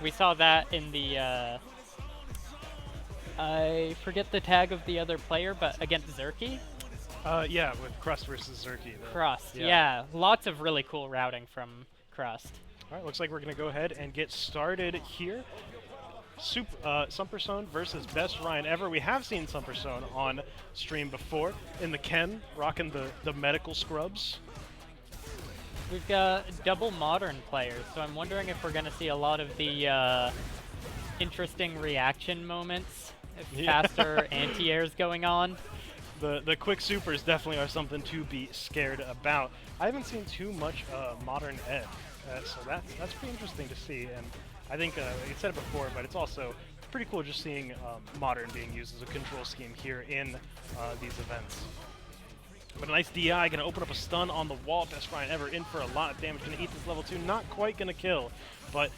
We saw that in the, I forget the tag of the other player, but against Zerky? Yeah, with Crust versus Zerky. Crust, Yeah. yeah. Lots of really cool routing from Crust. All right, looks like we're going to go ahead and get started here. Sumpursone versus BestRyanEver. We have seen Sumpursone on stream before in the Ken, rocking the medical scrubs. We've got double modern players, so I'm wondering if we're going to see a lot of the interesting reaction moments, faster anti-airs going on. The quick supers definitely are something to be scared about. I haven't seen too much modern Ed, so that's pretty interesting to see. And I think you said it before, but it's also pretty cool just seeing modern being used as a control scheme here in these events. But a nice DI, going to open up a stun on the wall. BestRyanEver in for a lot of damage. Going to eat this level 2. Not quite going to kill, but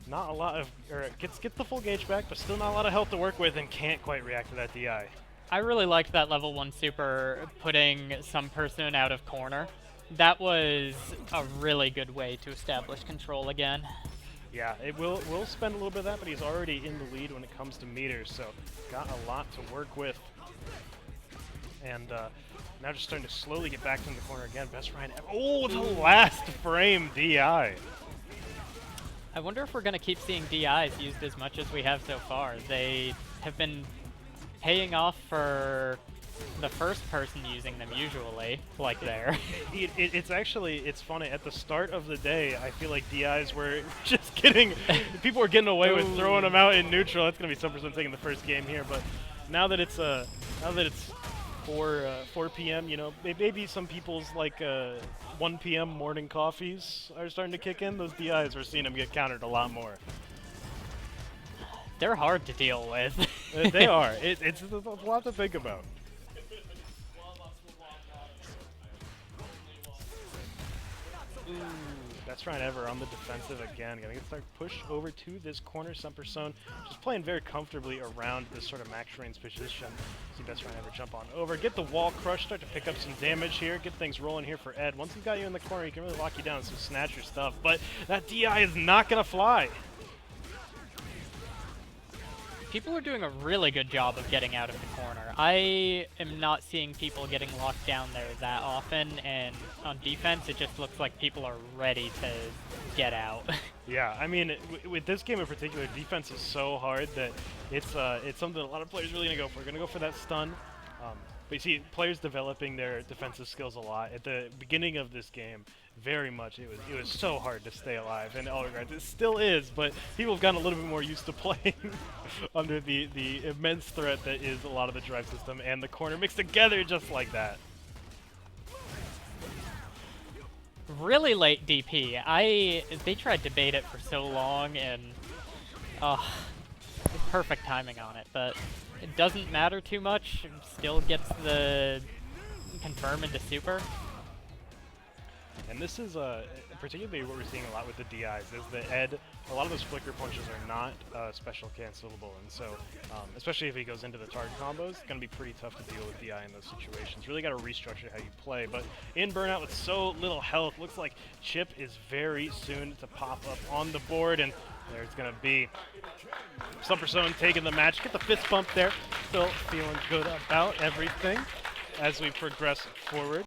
not a lot of, or gets the full gauge back, but still not a lot of health to work with and can't quite react to that DI. I really liked that level 1 super putting Sumpursone out of corner. That was a really good way to establish control again. Yeah, it will spend a little bit of that, but he's already in the lead when it comes to meters, so got a lot to work with. And now just starting to slowly get back into the corner again. BestRyanEver. Oh, the last frame DI. I wonder if we're going to keep seeing DIs used as much as we have so far. They have been paying off for the first person using them usually, like there. It's actually, it's funny. At the start of the day, I feel like DIs were just getting, people were getting away with throwing them out in neutral. That's going to be Sumpursone taking the first game here, but now that it's 4 p.m., you know, maybe some people's like 1 p.m. morning coffees are starting to kick in. Those DIs, we're seeing them get countered a lot more. They're hard to deal with. They are. It's a lot to think about. BestRyanEver on the defensive again. Gonna start pushed over to this corner. Sumpursone just playing very comfortably around this sort of max range position. See BestRyanEver jump on over, get the wall crush, start to pick up some damage here, get things rolling here for Ed. Once he's got you in the corner, he can really lock you down, so snatch your stuff. But that DI is not gonna fly. People are doing a really good job of getting out of the corner. I am not seeing people getting locked down there that often, and on defense, it just looks like people are ready to get out. Yeah, I mean, with this game in particular, defense is so hard that it's something a lot of players are really gonna go for. Gonna go for that stun. But you see, players developing their defensive skills a lot. At the beginning of this game, very much, it was so hard to stay alive in all regards. It still is, but people have gotten a little bit more used to playing under the immense threat that is a lot of the drive system and the corner mixed together just like that. Really late DP. They tried to bait it for so long, and perfect timing on it, but it doesn't matter too much. It still gets the confirm into super. And this is particularly what we're seeing a lot with the DIs, is that Ed, a lot of those flicker punches are not special cancelable, and so, especially if he goes into the target combos, it's going to be pretty tough to deal with DI in those situations. Really got to restructure how you play, but in Burnout with so little health, looks like Chip is very soon to pop up on the board, and there it's going to be. Sumpursone taking the match, get the fist bump there, still feeling good about everything as we progress forward.